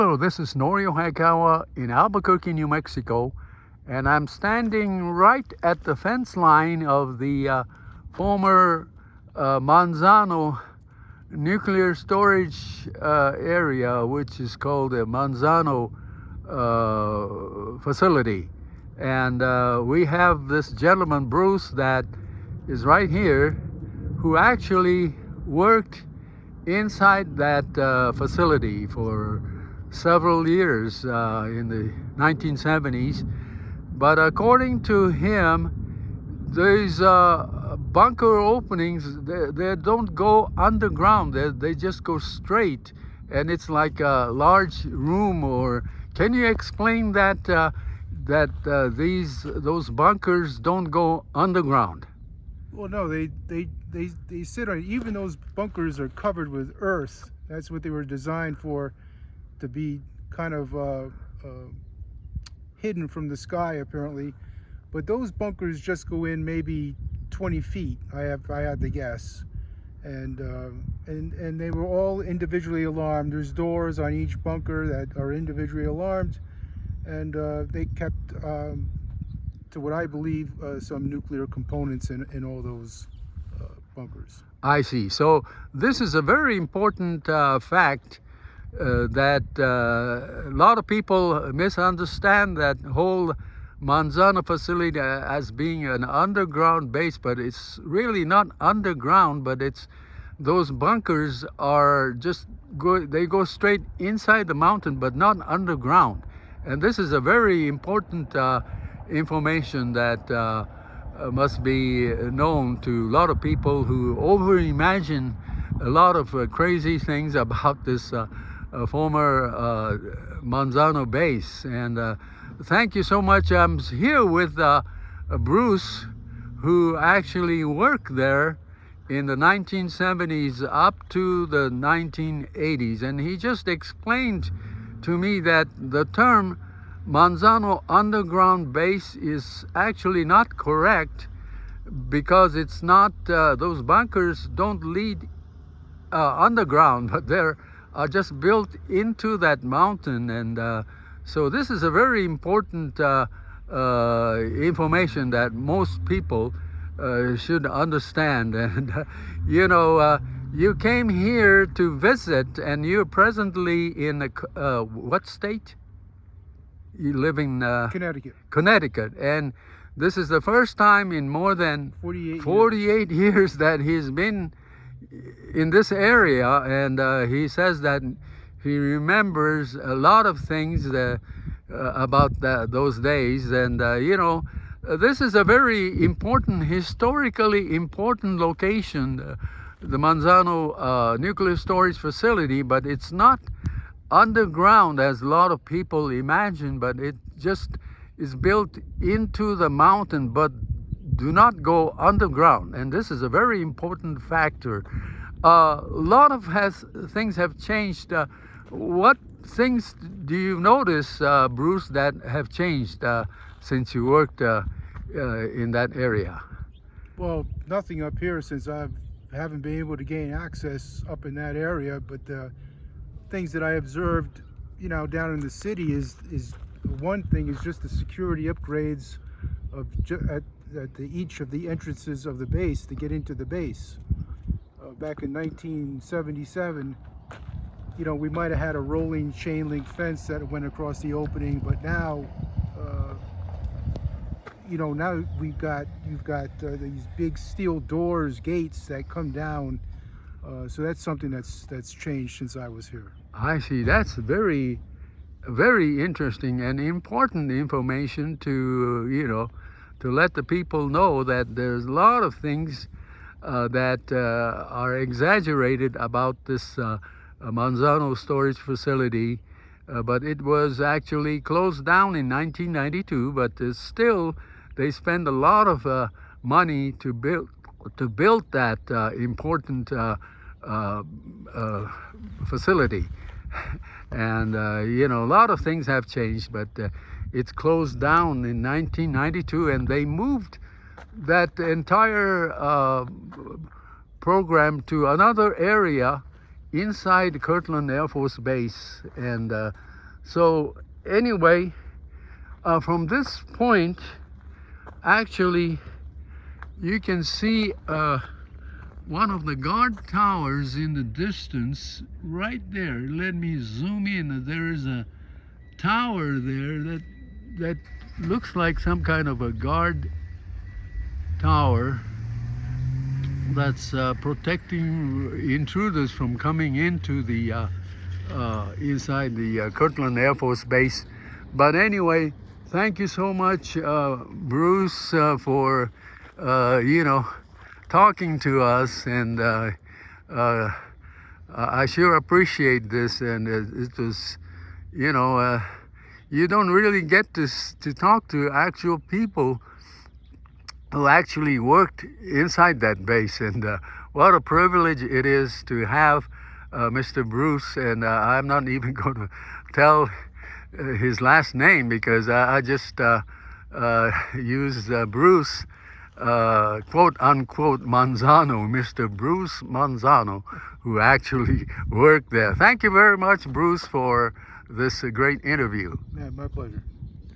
Hello, this is Norio Hayakawa in Albuquerque, New Mexico, and I'm standing right at the fence line of the former Manzano nuclear storage area, which is called the Manzano facility. And we have this gentleman, Bruce, that is right here, who actually worked inside that facility for several years in the 1970s. But according to him, these bunker openings, they don't go underground. They just go straight, and it's like a large room. Or can you explain that those bunkers don't go underground? Well, no, they sit on, even those bunkers are covered with earth. That's what they were designed for, to be kind of hidden from the sky, apparently. But those bunkers just go in maybe 20 feet, I had to guess. And they were all individually alarmed. There's doors on each bunker that are individually alarmed, and they kept to what I believe some nuclear components in all those bunkers. I see. So this is a very important fact that a lot of people misunderstand that whole Manzano facility as being an underground base, but it's really not underground, but it's those bunkers are just they go straight inside the mountain, but not underground. And this is a very important information that must be known to a lot of people who over-imagine a lot of crazy things about this former Manzano base. And thank you so much. I'm here with Bruce, who actually worked there in the 1970s up to the 1980s. And he just explained to me that the term Manzano underground base is actually not correct, because it's not, those bunkers don't lead underground, but they're just built into that mountain. And so this is a very important information that most people should understand. And you came here to visit, and you're presently in what state? You live in Connecticut. Connecticut, and this is the first time in more than 48 years that he's been in this area. And he says that he remembers a lot of things about those days. And this is a very important, historically important location, the Manzano nuclear storage facility, but it's not underground as a lot of people imagine, but it just is built into the mountain, but do not go underground. And this is a very important factor. A lot of things have changed. What things do you notice, Bruce, that have changed since you worked in that area? Well, nothing up here, since I haven't been able to gain access up in that area. But things that I observed, down in the city is one thing is just the security upgrades of at each of the entrances of the base to get into the base. Back in 1977, we might have had a rolling chain link fence that went across the opening, but now, now you've got these big steel doors, gates that come down. So that's something that's changed since I was here. I see. That's very, very interesting and important information to let the people know that there's a lot of things that are exaggerated about this Manzano storage facility. But it was actually closed down in 1992. But still, they spend a lot of money to build that important facility. And a lot of things have changed, but it's closed down in 1992, and they moved that entire program to another area inside Kirtland Air Force Base. And So anyway, from this point, actually, you can see one of the guard towers in the distance right there. Let me zoom in. There is a tower there that looks like some kind of a guard tower that's protecting intruders from coming into the inside the Kirtland Air Force Base. But anyway, thank you so much, Bruce, for talking to us, and I sure appreciate this. And it was, you don't really get to talk to actual people who actually worked inside that base, and what a privilege it is to have Mr. Bruce. And I'm not even going to tell his last name, because I just use Bruce, quote unquote, Manzano, Mr. Bruce Manzano, who actually worked there. Thank you very much, Bruce, for this great interview. Yeah, my pleasure.